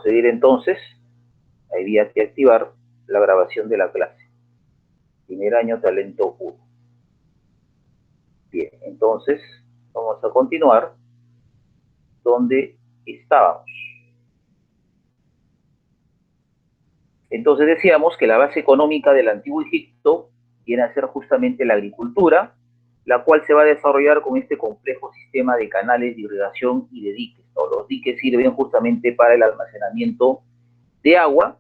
proceder entonces. Había que activar la grabación de la clase. Primer año, talento 1. Bien, entonces vamos a continuar donde estábamos. Entonces decíamos que la base económica del antiguo Egipto viene a ser justamente la agricultura, la cual se va a desarrollar con este complejo sistema de canales de irrigación y de diques, ¿no? Los diques sirven justamente para el almacenamiento de agua,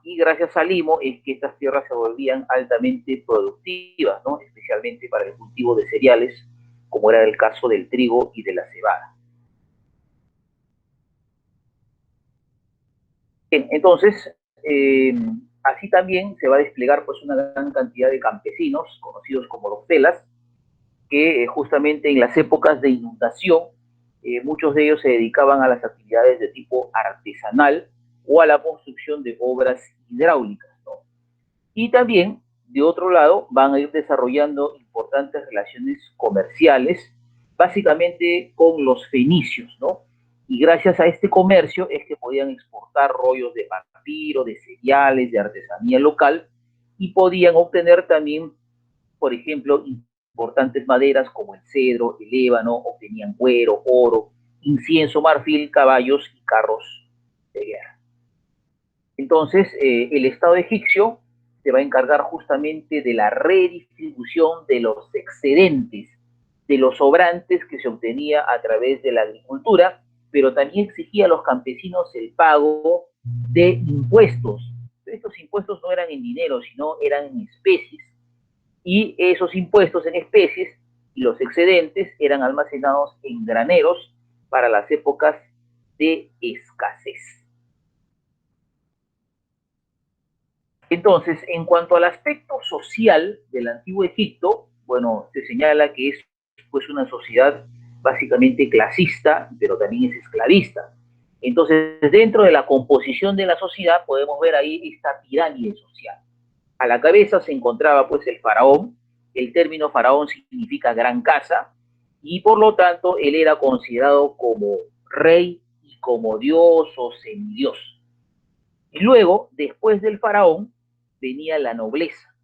y gracias al limo es que estas tierras se volvían altamente productivas, ¿no? Especialmente para el cultivo de cereales, como era el caso del trigo y de la cebada. Bien, entonces, así también se va a desplegar pues una gran cantidad de campesinos, conocidos como los telas, que justamente en las épocas de inundación, muchos de ellos se dedicaban a las actividades de tipo artesanal o a la construcción de obras hidráulicas, ¿no? Y también, de otro lado, van a ir desarrollando importantes relaciones comerciales, básicamente con los fenicios, ¿no? Y gracias a este comercio es que podían exportar rollos de papiro, de cereales, de artesanía local, y podían obtener también, por ejemplo, importantes maderas como el cedro, el ébano, obtenían cuero, oro, incienso, marfil, caballos y carros de guerra. Entonces, el Estado egipcio se va a encargar justamente de la redistribución de los excedentes, de los sobrantes que se obtenía a través de la agricultura, pero también exigía a los campesinos el pago de impuestos. Estos impuestos no eran en dinero, sino eran en especies. Y esos impuestos en especies y los excedentes eran almacenados en graneros para las épocas de escasez. Entonces, en cuanto al aspecto social del antiguo Egipto, bueno, se señala que es pues una sociedad básicamente clasista, pero también es esclavista. Entonces, dentro de la composición de la sociedad podemos ver ahí esta pirámide social. A la cabeza se encontraba pues el faraón. El término faraón significa gran casa, y por lo tanto él era considerado como rey y como dios o semidios. Y luego, después del faraón, venía la nobleza,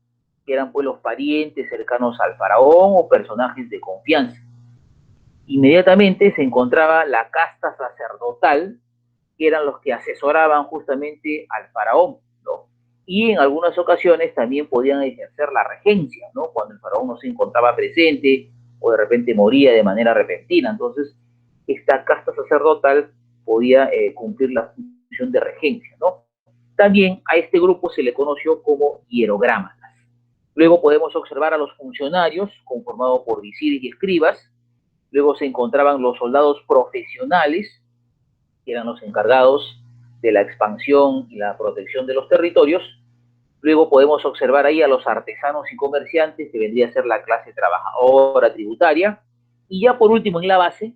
que eran pues los parientes cercanos al faraón o personajes de confianza. Inmediatamente se encontraba la casta sacerdotal, que eran los que asesoraban justamente al faraón, ¿no? Y en algunas ocasiones también podían ejercer la regencia, ¿no? Cuando el faraón no se encontraba presente o de repente moría de manera repentina. Entonces, esta casta sacerdotal podía cumplir la función de regencia, ¿no? También a este grupo se le conoció como hierogramas. Luego podemos observar a los funcionarios, conformados por visires y escribas. Luego se encontraban los soldados profesionales, que eran los encargados de la expansión y la protección de los territorios. Luego podemos observar ahí a los artesanos y comerciantes, que vendría a ser la clase trabajadora tributaria. Y ya por último, en la base,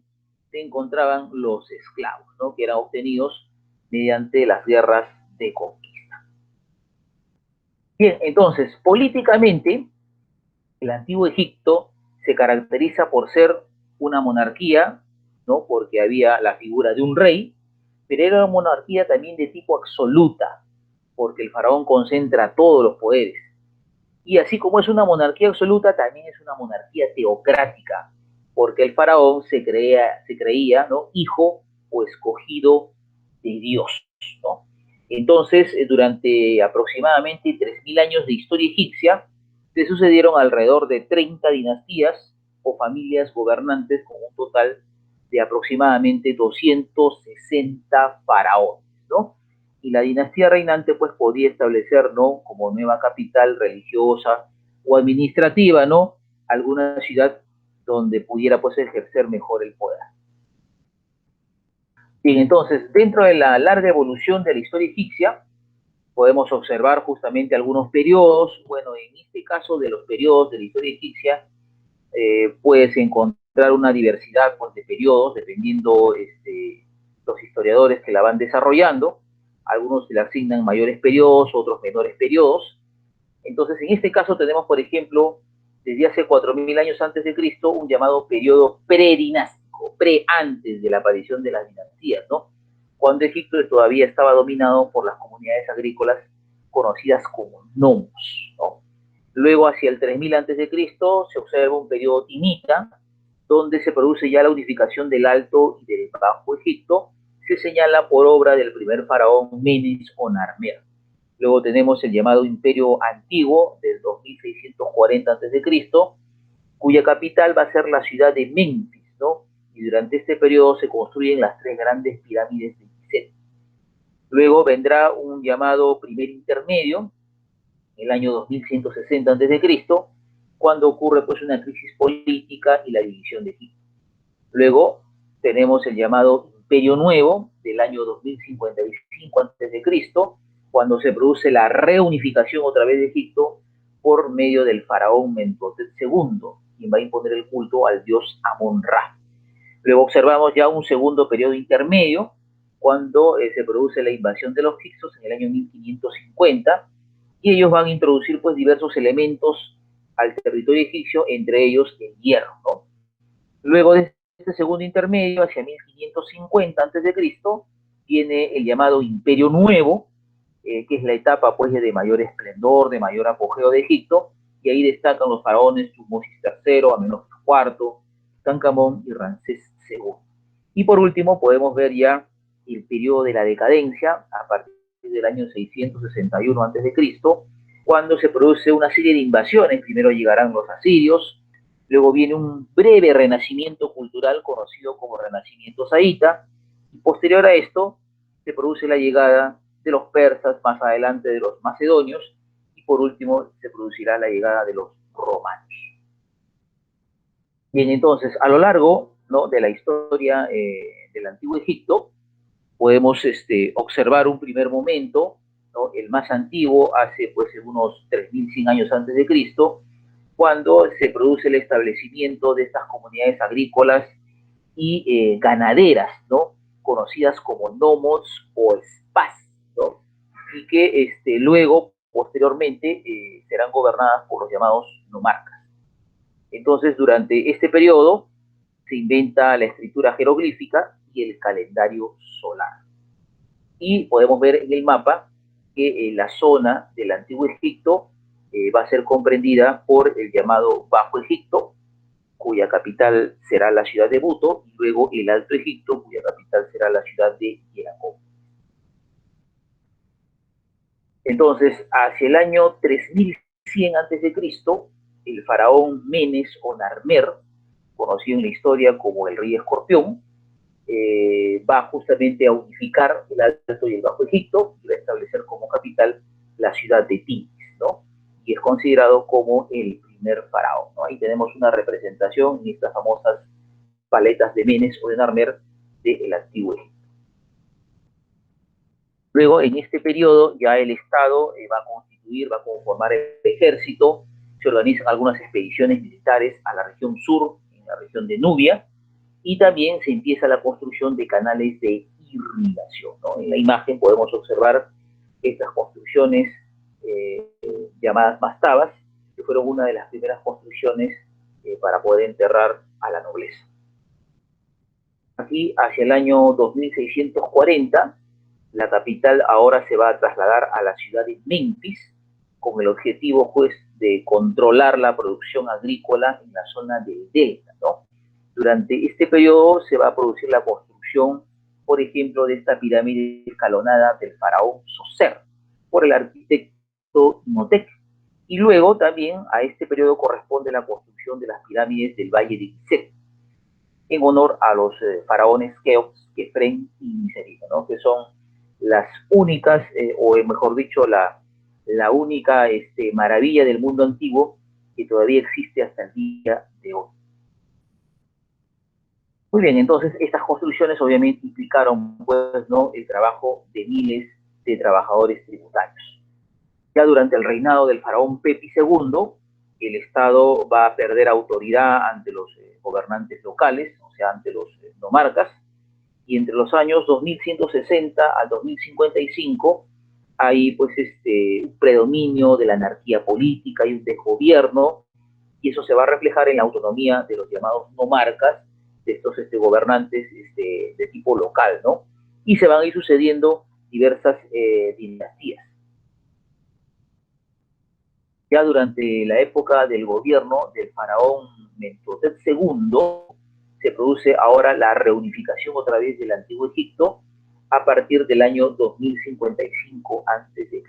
se encontraban los esclavos, ¿no? Que eran obtenidos mediante las guerras de conquista. Bien, entonces, políticamente, el antiguo Egipto se caracteriza por ser una monarquía, ¿no? Porque había la figura de un rey, pero era una monarquía también de tipo absoluta, porque el faraón concentra todos los poderes. Y así como es una monarquía absoluta, también es una monarquía teocrática, porque el faraón se creía, ¿no? Hijo o escogido de Dios, ¿no? Entonces, durante aproximadamente 3000 años de historia egipcia, se sucedieron alrededor de 30 dinastías o familias gobernantes, con un total de aproximadamente 260 faraones, ¿no? Y la dinastía reinante pues podía establecer, ¿no?, como nueva capital religiosa o administrativa, ¿no?, alguna ciudad donde pudiera pues ejercer mejor el poder. Bien, entonces, dentro de la larga evolución de la historia egipcia, podemos observar justamente algunos periodos. Bueno, en este caso de los periodos de la historia egipcia, puedes encontrar una diversidad pues, de periodos, dependiendo los historiadores que la van desarrollando. Algunos se le asignan mayores periodos, otros menores periodos. Entonces, en este caso tenemos, por ejemplo, desde hace 4000 años antes de Cristo, un llamado periodo predinástico, antes de la aparición de las dinastías, ¿no? cuando Egipto todavía estaba dominado por las comunidades agrícolas conocidas como nomos, ¿no? Luego, hacia el 3000 a.C., se observa un periodo timita, donde se produce ya la unificación del Alto y del Bajo Egipto, se señala por obra del primer faraón Menes o Narmer. Luego tenemos el llamado Imperio Antiguo del 2640 a.C., cuya capital va a ser la ciudad de Memphis, ¿no? Y durante este periodo se construyen las tres grandes pirámides de Gizeh. Luego vendrá un llamado primer intermedio, el año 2160 a.C., cuando ocurre pues una crisis política y la división de Egipto. Luego tenemos el llamado Imperio Nuevo del año 2055 a.C., cuando se produce la reunificación otra vez de Egipto por medio del faraón Mentuhotep II, quien va a imponer el culto al dios Amon-Ra. Luego observamos ya un segundo periodo intermedio, cuando se produce la invasión de los hicsos en el año 1550, y ellos van a introducir pues diversos elementos al territorio egipcio, entre ellos el hierro, ¿no? Luego de este segundo intermedio, hacia 1550 a.C., viene el llamado Imperio Nuevo, que es la etapa pues de mayor esplendor, de mayor apogeo de Egipto, y ahí destacan los faraones Tutmosis III, Amenhotep IV, Tutankamón y Ramsés II. Y por último podemos ver ya el periodo de la decadencia a partir del año 661 a.C., cuando se produce una serie de invasiones. Primero llegarán los asirios, luego viene un breve renacimiento cultural conocido como Renacimiento Saíta, y posterior a esto se produce la llegada de los persas, más adelante de los macedonios, y por último se producirá la llegada de los romanos. Bien, entonces, a lo largo, ¿no?, de la historia del Antiguo Egipto, podemos observar un primer momento, ¿no?, el más antiguo, hace pues unos 3100 años antes de Cristo, cuando se produce el establecimiento de estas comunidades agrícolas y ganaderas, ¿no?, conocidas como nomos o spas, ¿no?, y que luego, posteriormente, serán gobernadas por los llamados nomarcas. Entonces, durante este periodo se inventa la escritura jeroglífica y el calendario solar. Y podemos ver en el mapa que la zona del Antiguo Egipto va a ser comprendida por el llamado Bajo Egipto, cuya capital será la ciudad de Buto, y luego el Alto Egipto, cuya capital será la ciudad de Hieracón. Entonces, hacia el año 3100 a.C., el faraón Menes o Narmer, conocido en la historia como el rey escorpión, va justamente a unificar el Alto y el Bajo Egipto y va a establecer como capital la ciudad de Tinis, ¿no? Y es considerado como el primer faraón, ¿no? Ahí tenemos una representación en estas famosas paletas de Menes o de Narmer del Antiguo Egipto. Luego, en este periodo, ya el Estado va a constituir, va a conformar el ejército, se organizan algunas expediciones militares a la región sur, en la región de Nubia, y también se empieza la construcción de canales de irrigación, ¿no? En la imagen podemos observar estas construcciones llamadas mastabas, que fueron una de las primeras construcciones para poder enterrar a la nobleza. Aquí, hacia el año 2640, la capital ahora se va a trasladar a la ciudad de Memphis, con el objetivo pues de controlar la producción agrícola en la zona del delta, ¿no? Durante este periodo se va a producir la construcción, por ejemplo, de esta pirámide escalonada del faraón Soser, por el arquitecto Imhotep. Y luego también a este periodo corresponde la construcción de las pirámides del Valle de Gizeh, en honor a los faraones Keops, Kefren y Niserina, ¿no?, que son las únicas, o mejor dicho, la única maravilla del mundo antiguo que todavía existe hasta el día de hoy. Muy bien, entonces estas construcciones obviamente implicaron pues, ¿no?, el trabajo de miles de trabajadores tributarios. Ya durante el reinado del faraón Pepi II, el Estado va a perder autoridad ante los gobernantes locales, o sea, ante los nomarcas, y entre los años 2160 al 2055 hay pues un predominio de la anarquía política y un desgobierno, y eso se va a reflejar en la autonomía de los llamados nomarcas, de estos gobernantes de tipo local, ¿no? y se van a ir sucediendo diversas dinastías. Ya durante la época del gobierno del faraón Mentuhotep II, se produce ahora la reunificación otra vez del Antiguo Egipto a partir del año 2055 a.C.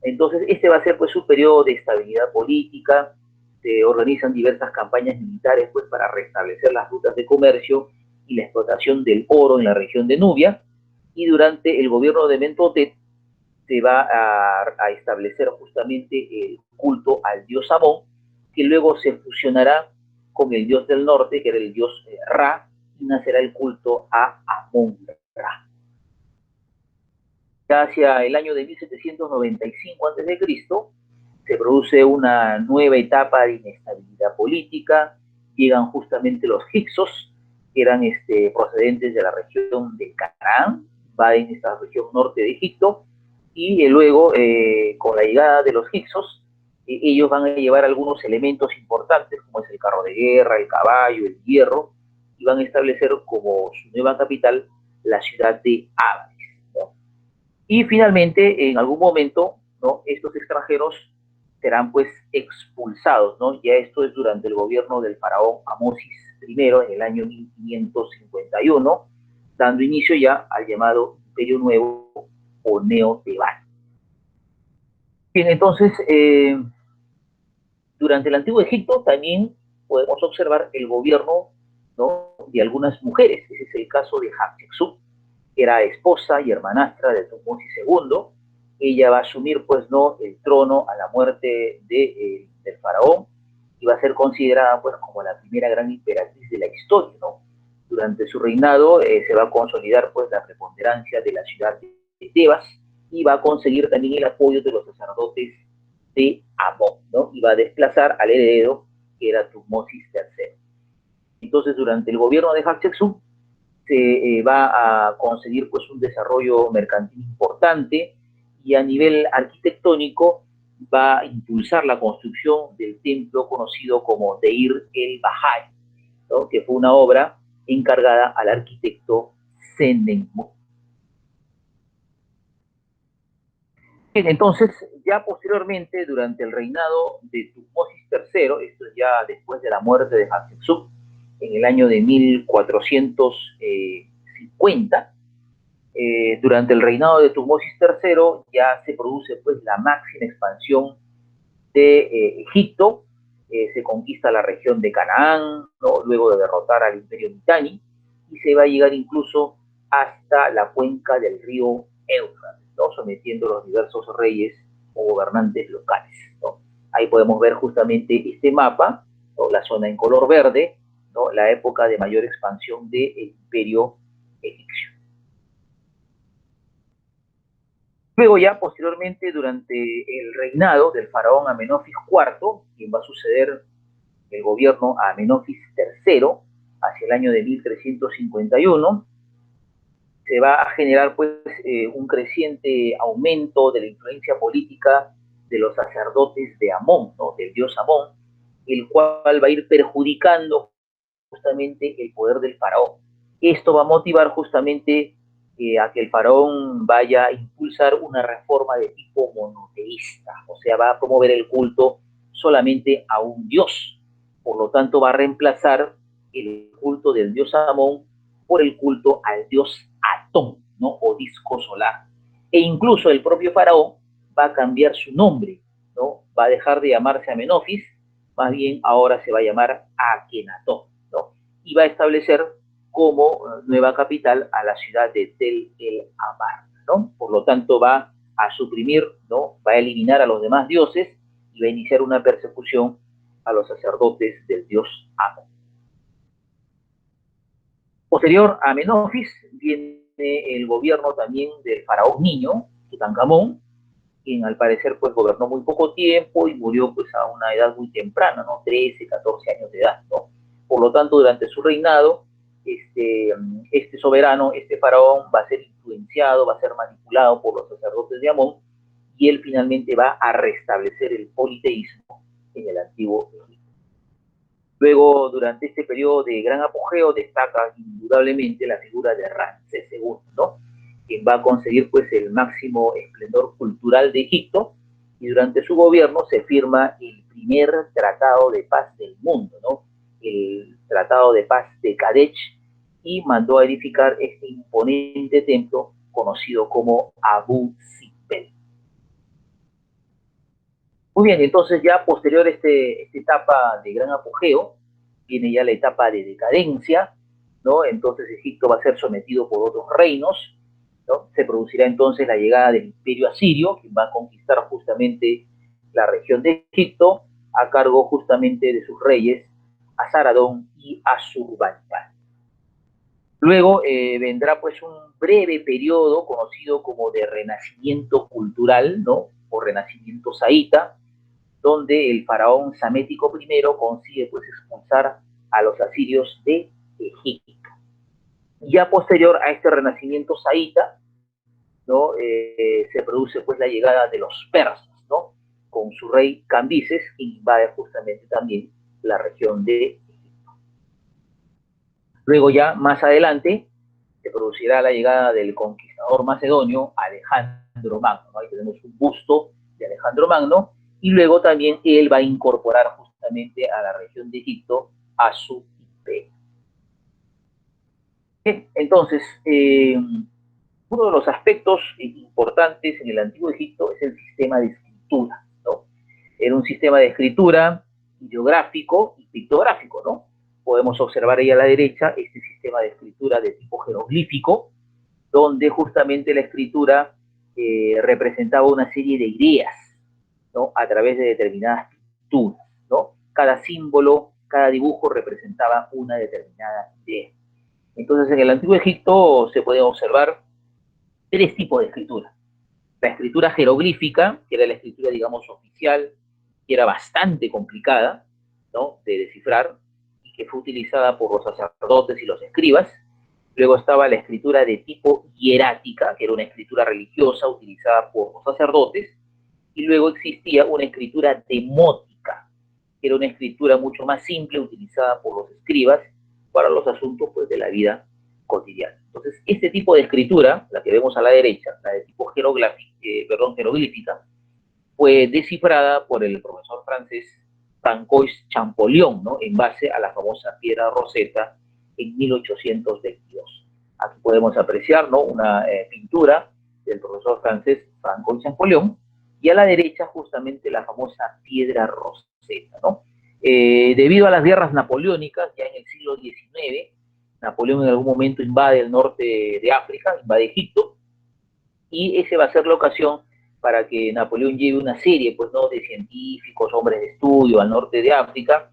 Entonces, este va a ser pues un periodo de estabilidad política, se organizan diversas campañas militares pues para restablecer las rutas de comercio y la explotación del oro en la región de Nubia, y durante el gobierno de Mentuhotep se va a establecer justamente el culto al dios Amón, que luego se fusionará con el dios del norte, que era el dios Ra, y nacerá el culto a Amón-Ra. Ya hacia el año de 1795 a.C., se produce una nueva etapa de inestabilidad política, llegan justamente los Hyksos, que eran procedentes de la región de Canaán, va en esta región norte de Egipto, y luego, con la llegada de los Hyksos, ellos van a llevar algunos elementos importantes, como es el carro de guerra, el caballo, el hierro, y van a establecer como su nueva capital la ciudad de Avaris, ¿no? Y finalmente, en algún momento, ¿no?, estos extranjeros serán pues expulsados, ¿no? Ya esto es durante el gobierno del faraón Amosis I en el año 1551, dando inicio ya al llamado Imperio Nuevo o Neo-Tebano. Bien, entonces, durante el Antiguo Egipto también podemos observar el gobierno, ¿no?, de algunas mujeres. Ese es el caso de Hatshepsut, que era esposa y hermanastra de Tutmosis II. Ella va a asumir, pues, ¿no?, el trono a la muerte del faraón, y va a ser considerada, pues, como la primera gran emperatriz de la historia, ¿no? Durante su reinado se va a consolidar, pues, la preponderancia de la ciudad de Tebas, y va a conseguir también el apoyo de los sacerdotes de Amón, ¿no? Y va a desplazar al heredero, que era Tutmosis III. Entonces, durante el gobierno de Hatshepsut, se va a conseguir pues un desarrollo mercantil importante, y a nivel arquitectónico va a impulsar la construcción del templo conocido como Deir el-Bahari, ¿no?, que fue una obra encargada al arquitecto Senenmut. Entonces, ya posteriormente, durante el reinado de Tutmosis III, esto es ya después de la muerte de Hatshepsut, en el año de 1450, durante el reinado de Tutmosis III ya se produce pues la máxima expansión de Egipto, se conquista la región de Canaán, ¿no?, luego de derrotar al imperio Mitanni, y se va a llegar incluso hasta la cuenca del río Éufrates, ¿no?, sometiendo a los diversos reyes o gobernantes locales, ¿no? Ahí podemos ver justamente este mapa, ¿no?, la zona en color verde, ¿no?, la época de mayor expansión del imperio egipcio. Luego ya posteriormente, durante el reinado del faraón Amenofis IV, quien va a suceder el gobierno a Amenofis III hacia el año de 1351, se va a generar pues un creciente aumento de la influencia política de los sacerdotes de Amón, ¿no?, del dios Amón, el cual va a ir perjudicando justamente el poder del faraón. Esto va a motivar justamente a que el faraón vaya a impulsar una reforma de tipo monoteísta, o sea, va a promover el culto solamente a un dios. Por lo tanto, va a reemplazar el culto del dios Amón por el culto al dios Atón, ¿no?, o disco solar. E incluso el propio faraón va a cambiar su nombre, ¿no? Va a dejar de llamarse Amenofis, más bien ahora se va a llamar Akenatón, ¿no? Y va a establecer como nueva capital a la ciudad de Tel el Amarna, ¿no? Por lo tanto, va a suprimir, ¿no?, va a eliminar a los demás dioses, y va a iniciar una persecución a los sacerdotes del dios Amón. Posterior a Amenofis viene el gobierno también del faraón niño, Tutankamón, quien al parecer pues gobernó muy poco tiempo y murió pues a una edad muy temprana, ¿no?, 13, 14 años de edad, ¿no? Por lo tanto, durante su reinado, este soberano, este faraón, va a ser influenciado, va a ser manipulado por los sacerdotes de Amón, y él finalmente va a restablecer el politeísmo en el antiguo Egipto. Luego, durante este periodo de gran apogeo, destaca indudablemente la figura de Ramsés II, ¿no? Quien va a conseguir pues el máximo esplendor cultural de Egipto, y durante su gobierno se firma el primer tratado de paz del mundo, ¿no? El Tratado de Paz de Kadech, y mandó a edificar este imponente templo conocido como Abu Simbel. Muy bien, entonces ya posterior a esta etapa de gran apogeo, viene ya la etapa de decadencia, ¿no? Entonces Egipto va a ser sometido por otros reinos, ¿no? Se producirá entonces la llegada del Imperio Asirio, que va a conquistar justamente la región de Egipto, a cargo justamente de sus reyes, Asaradón y Asurbanipal. Luego vendrá pues un breve periodo conocido como de renacimiento cultural, ¿no? O renacimiento saíta, donde el faraón Samético I consigue pues expulsar a los asirios de Egipto. Ya posterior a este renacimiento saíta, ¿no? Se produce pues la llegada de los persas, ¿no? Con su rey Cambises, que invade justamente también la región de Egipto. Luego ya más adelante se producirá la llegada del conquistador macedonio Alejandro Magno, ¿no? Ahí tenemos un busto de Alejandro Magno, y luego también él va a incorporar justamente a la región de Egipto a su imperio. Bien, entonces, uno de los aspectos importantes en el antiguo Egipto es el sistema de escritura, ¿no? Era un sistema de escritura ideográfico y pictográfico, ¿no? Podemos observar ahí a la derecha este sistema de escritura de tipo jeroglífico, donde justamente la escritura representaba una serie de ideas, ¿no? A través de determinadas pinturas, ¿no? Cada símbolo, cada dibujo representaba una determinada idea. Entonces, en el antiguo Egipto se pueden observar tres tipos de escritura. La escritura jeroglífica, que era la escritura, digamos, oficial, que era bastante complicada, ¿no? De descifrar, y que fue utilizada por los sacerdotes y los escribas. Luego estaba la escritura de tipo hierática, que era una escritura religiosa utilizada por los sacerdotes. Y luego existía una escritura demótica, que era una escritura mucho más simple utilizada por los escribas para los asuntos pues, de la vida cotidiana. Entonces, este tipo de escritura, la que vemos a la derecha, la de tipo jeroglífica, fue descifrada por el profesor francés Francois Champollion, ¿no? En base a la famosa piedra Rosetta en 1822. Aquí podemos apreciar, ¿no? Una pintura del profesor francés Francois Champollion, y a la derecha justamente la famosa piedra Rosetta, ¿no? Debido a las guerras napoleónicas, ya en el siglo XIX, Napoleón en algún momento invade el norte de África, invade Egipto, y esa va a ser la ocasión para que Napoleón lleve una serie pues, ¿no? de científicos, hombres de estudio al norte de África,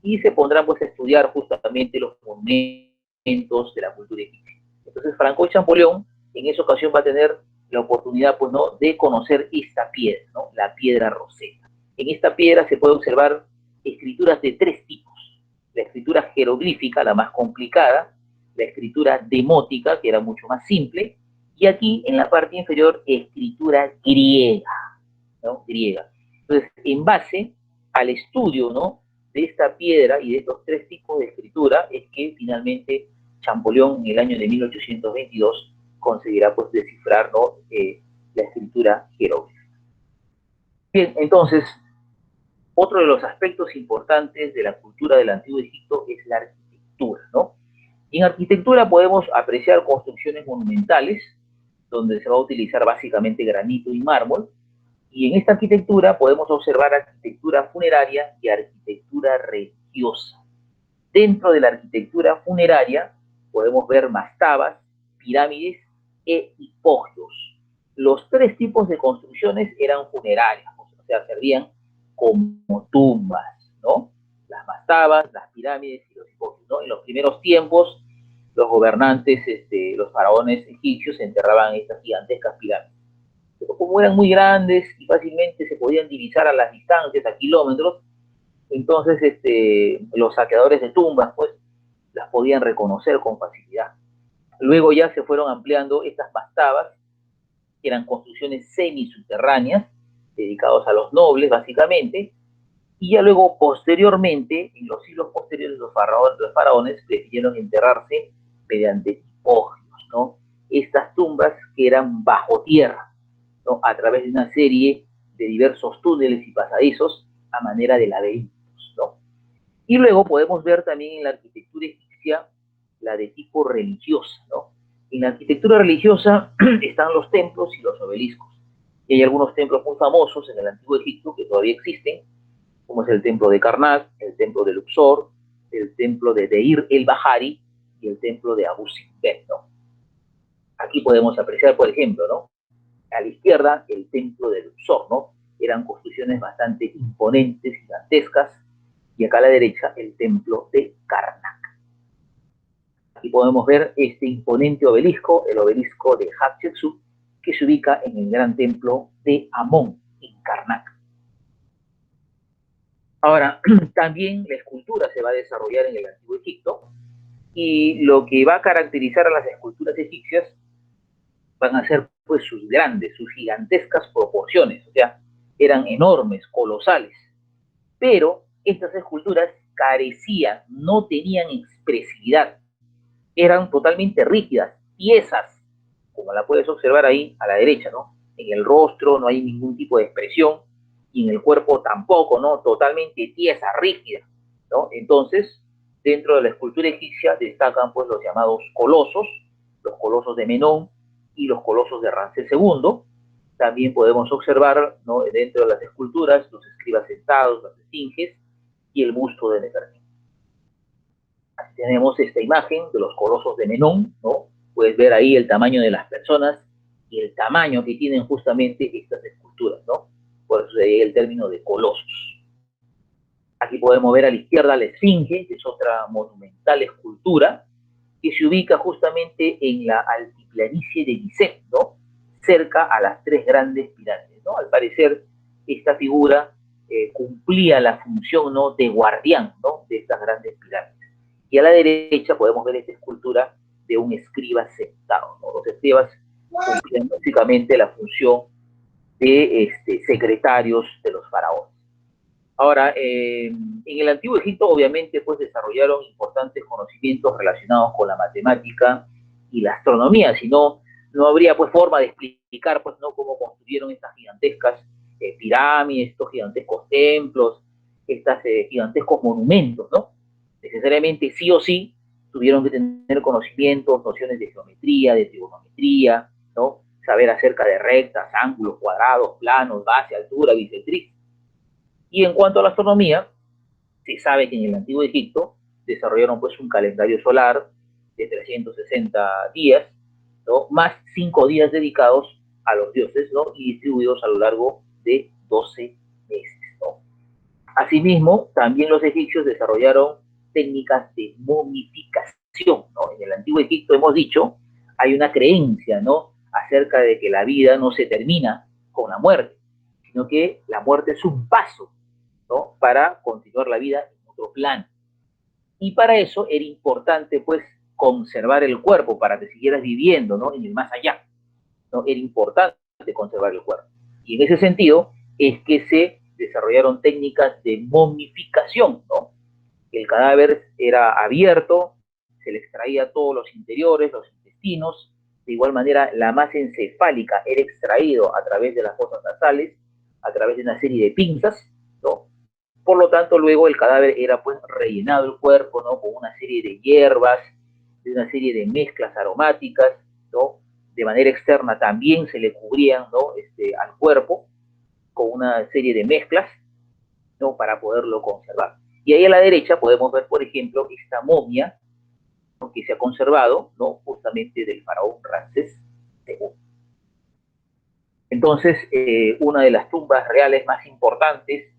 y se pondrán pues, a estudiar justamente los monumentos de la cultura egipcia. Entonces Franco Champollion en esa ocasión va a tener la oportunidad pues, ¿no? de conocer esta piedra, ¿no? La piedra Rosetta. En esta piedra se puede observar escrituras de tres tipos. La escritura jeroglífica, la más complicada, la escritura demótica, que era mucho más simple, y aquí en la parte inferior escritura griega, ¿no? Griega. Entonces, en base al estudio, ¿no? De esta piedra y de estos tres tipos de escritura es que finalmente Champollion en el año de 1822 conseguirá pues descifrar, ¿no? La escritura jeroglífica. Bien, entonces, otro de los aspectos importantes de la cultura del Antiguo Egipto es la arquitectura, ¿no? Y en arquitectura podemos apreciar construcciones monumentales, donde se va a utilizar básicamente granito y mármol, y en esta arquitectura podemos observar arquitectura funeraria y arquitectura religiosa. Dentro de la arquitectura funeraria podemos ver mastabas, pirámides e hipogios. Los tres tipos de construcciones eran funerarias, o sea, servían como tumbas, ¿no? Las mastabas, las pirámides y los hipogios, ¿no? En los primeros tiempos, los gobernantes, los faraones egipcios enterraban estas gigantescas pirámides. Pero como eran muy grandes y fácilmente se podían divisar a las distancias, a kilómetros, entonces los saqueadores de tumbas pues las podían reconocer con facilidad. Luego ya se fueron ampliando estas mastabas, que eran construcciones semisubterráneas, dedicados a los nobles básicamente, Y ya luego, posteriormente, en los siglos posteriores, los faraones prefirieron enterrarse mediante tipogios, ¿no? Estas tumbas que eran bajo tierra, ¿no? A través de una serie de diversos túneles y pasadizos a manera de laberintos, ¿no? Y luego podemos ver también en la arquitectura egipcia la de tipo religiosa, ¿no? En la arquitectura religiosa están los templos y los obeliscos. Y hay algunos templos muy famosos en el antiguo Egipto que todavía existen, como es el templo de Karnak, el templo de Luxor, el templo de Deir el Bahari y el templo de Abu Simbel, ¿no? Aquí podemos apreciar, por ejemplo, ¿no? A la izquierda, el templo de Luxor, ¿no? Eran construcciones bastante imponentes, gigantescas, y acá a la derecha, el templo de Karnak. Aquí podemos ver este imponente obelisco, el obelisco de Hatshepsut, que se ubica en el gran templo de Amón, en Karnak. Ahora, también la escultura se va a desarrollar en el antiguo Egipto, y lo que va a caracterizar a las esculturas egipcias van a ser pues sus grandes, sus gigantescas proporciones, o sea, eran enormes, colosales, pero estas esculturas carecían, no tenían expresividad, eran totalmente rígidas, tiesas, como la puedes observar ahí a la derecha, ¿no? En el rostro no hay ningún tipo de expresión, y en el cuerpo tampoco, ¿no? Totalmente tiesa, rígida, ¿no? Entonces, dentro de la escultura egipcia destacan pues los llamados colosos, los colosos de Menón y los colosos de Ramsés II. También podemos observar, ¿no? Dentro de las esculturas los escribas sentados, las esfinges y el busto de Nefertiti. Tenemos esta imagen de los colosos de Menón, ¿no? Puedes ver ahí el tamaño de las personas y el tamaño que tienen justamente estas esculturas, ¿no? Por eso el término de colosos. Aquí podemos ver a la izquierda la Esfinge, que es otra monumental escultura, que se ubica justamente en la altiplanicie de Gizeh, ¿no? Cerca a las tres grandes pirámides, ¿no? Al parecer, esta figura cumplía la función, ¿no? De guardián, ¿no? De estas grandes pirámides. Y a la derecha podemos ver esta escultura de un escriba sentado, ¿no? Los escribas cumplían básicamente la función de secretarios de los faraones. Ahora, en el antiguo Egipto obviamente pues desarrollaron importantes conocimientos relacionados con la matemática y la astronomía, si no, no habría pues forma de explicar pues no cómo construyeron estas gigantescas pirámides, estos gigantescos templos, estos gigantescos monumentos, ¿no? Necesariamente sí o sí tuvieron que tener conocimientos, nociones de geometría, de trigonometría, ¿no? Saber acerca de rectas, ángulos, cuadrados, planos, base, altura, bisectriz. Y en cuanto a la astronomía, se sabe que en el antiguo Egipto desarrollaron pues un calendario solar de 360 días, ¿no? Más 5 días dedicados a los dioses, ¿no? Y distribuidos a lo largo de 12 meses, ¿no? Asimismo, también los egipcios desarrollaron técnicas de momificación, ¿no? En el antiguo Egipto, hemos dicho, hay una creencia, ¿no? Acerca de que la vida no se termina con la muerte, sino que la muerte es un paso, ¿no? Para continuar la vida en otro plano. Y para eso era importante, pues, conservar el cuerpo para que siguieras viviendo, ¿no? En el más allá, ¿no? Era importante conservar el cuerpo. Y en ese sentido es que se desarrollaron técnicas de momificación, ¿no? El cadáver era abierto, se le extraía todos los interiores, los intestinos, de igual manera la masa encefálica era extraído a través de las fosas nasales, a través de una serie de pinzas, ¿no? Por lo tanto, luego el cadáver era pues rellenado el cuerpo, ¿no? Con una serie de hierbas, de una serie de mezclas aromáticas, ¿no? De manera externa también se le cubrían, ¿no? Al cuerpo con una serie de mezclas, ¿no? Para poderlo conservar. Y ahí a la derecha podemos ver, por ejemplo, esta momia, ¿no? Que se ha conservado, ¿no? Justamente del faraón Ramsés II. Entonces, una de las tumbas reales más importantes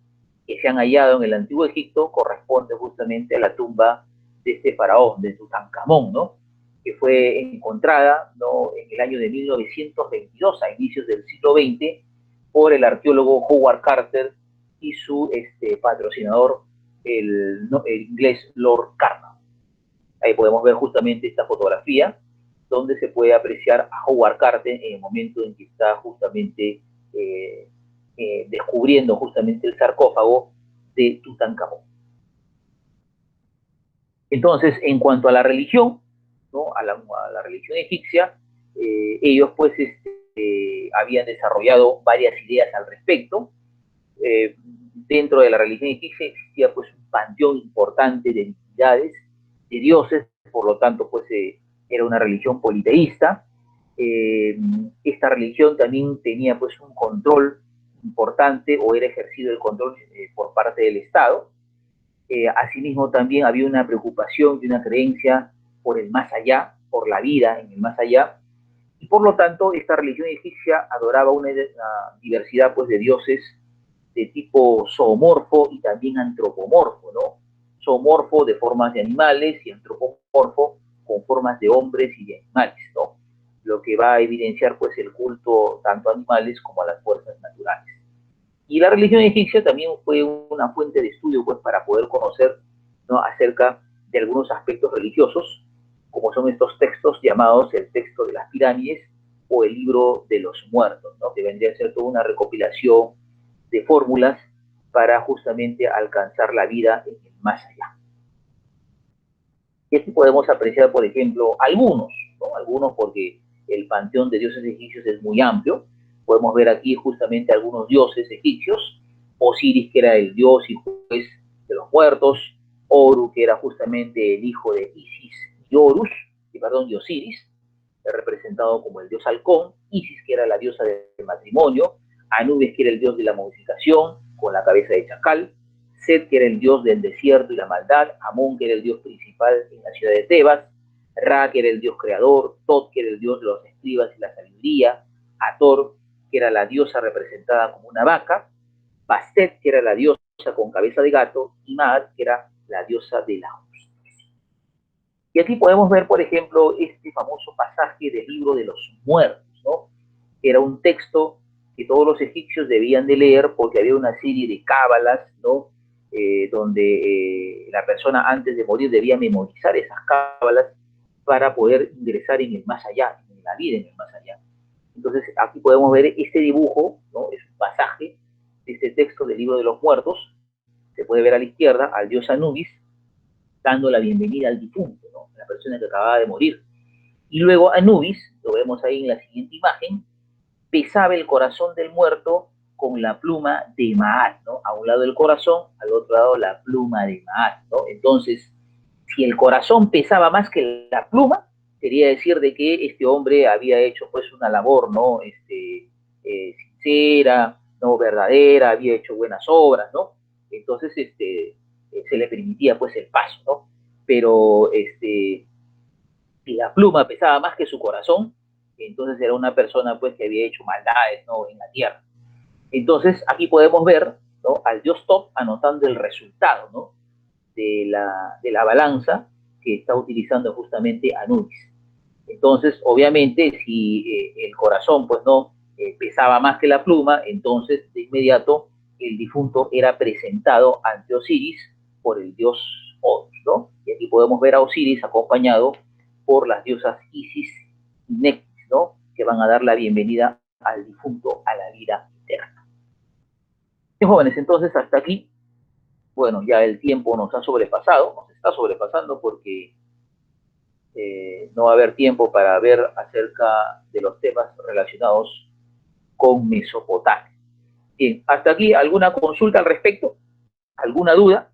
que se han hallado en el antiguo Egipto corresponde justamente a la tumba de este faraón, de Tutankamón, ¿no? Que fue encontrada, ¿no? En el año de 1922, a inicios del siglo XX, por el arqueólogo Howard Carter y su patrocinador, el inglés Lord Carnot. Ahí podemos ver justamente esta fotografía, donde se puede apreciar a Howard Carter en el momento en que está justamente descubriendo justamente el sarcófago de Tutankamón. Entonces, en cuanto a la religión, ¿no? a la religión egipcia, ellos pues habían desarrollado varias ideas al respecto. Dentro de la religión egipcia existía pues un panteón importante de divinidades, de dioses, por lo tanto pues era una religión politeísta. Esta religión también tenía pues un control importante, o era ejercido el control por parte del Estado. Asimismo también había una preocupación y una creencia por el más allá, por la vida en el más allá, y por lo tanto esta religión egipcia adoraba una diversidad pues de dioses de tipo zoomorfo y también antropomorfo, ¿no? Zoomorfo de formas de animales y antropomorfo con formas de hombres y de animales, ¿no? Lo que va a evidenciar pues el culto tanto a animales como a las fuerzas naturales. Y la religión egipcia también fue una fuente de estudio pues para poder conocer, ¿no?, acerca de algunos aspectos religiosos, como son estos textos llamados el texto de las pirámides o el libro de los muertos, ¿no?, que vendría a ser toda una recopilación de fórmulas para justamente alcanzar la vida en el más allá. Y aquí podemos apreciar, por ejemplo, algunos, ¿no?, algunos porque el panteón de dioses egipcios es muy amplio. Podemos ver aquí justamente algunos dioses egipcios: Osiris, que era el dios y juez de los muertos; Oru, que era justamente el hijo de Isis y Horus, y Osiris, representado como el dios halcón; Isis, que era la diosa del matrimonio; Anubis, que era el dios de la modificación, con la cabeza de chacal; Set, que era el dios del desierto y la maldad; Amón, que era el dios principal en la ciudad de Tebas; Ra, que era el dios creador; Tot, que era el dios de los escribas y la sabiduría; Hathor, que era la diosa representada como una vaca; Bastet, que era la diosa con cabeza de gato; y Maat, que era la diosa de la justicia. Y aquí podemos ver, por ejemplo, este famoso pasaje del libro de los muertos, ¿no? Era un texto que todos los egipcios debían de leer porque había una serie de cábalas, ¿no?, donde la persona antes de morir debía memorizar esas cábalas para poder ingresar en el más allá, en la vida en el más allá. Entonces aquí podemos ver este dibujo, ¿no?, es un pasaje de este texto del libro de los muertos. Se puede ver a la izquierda al dios Anubis dando la bienvenida al difunto, ¿no?, la persona que acababa de morir. Y luego Anubis, lo vemos ahí en la siguiente imagen, pesaba el corazón del muerto con la pluma de Maat, ¿no? A un lado el corazón, al otro lado la pluma de Maat, ¿no? Entonces, si el corazón pesaba más que la pluma, quería decir de que este hombre había hecho pues una labor, ¿no?, sincera, no verdadera, había hecho buenas obras, ¿no? Entonces se le permitía pues el paso, ¿no? Pero si la pluma pesaba más que su corazón, entonces era una persona pues que había hecho maldades, ¿no?, en la tierra. Entonces aquí podemos ver, ¿no?, al dios Top anotando el resultado, ¿no?, de la balanza que está utilizando justamente Anubis. Entonces, obviamente, si el corazón pues no pesaba más que la pluma, entonces de inmediato el difunto era presentado ante Osiris por el dios Horus, ¿no? Y aquí podemos ver a Osiris acompañado por las diosas Isis y Nephthys, ¿no?, que van a dar la bienvenida al difunto a la vida eterna. Bien, jóvenes, entonces hasta aquí, bueno, ya el tiempo nos ha sobrepasado, nos está sobrepasando porque no va a haber tiempo para ver acerca de los temas relacionados con Mesopotamia. Bien, hasta aquí, ¿alguna consulta al respecto? ¿Alguna duda?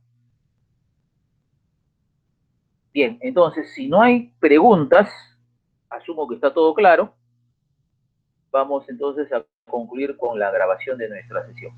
Bien, entonces, si no hay preguntas, asumo que está todo claro. Vamos entonces a concluir con la grabación de nuestra sesión.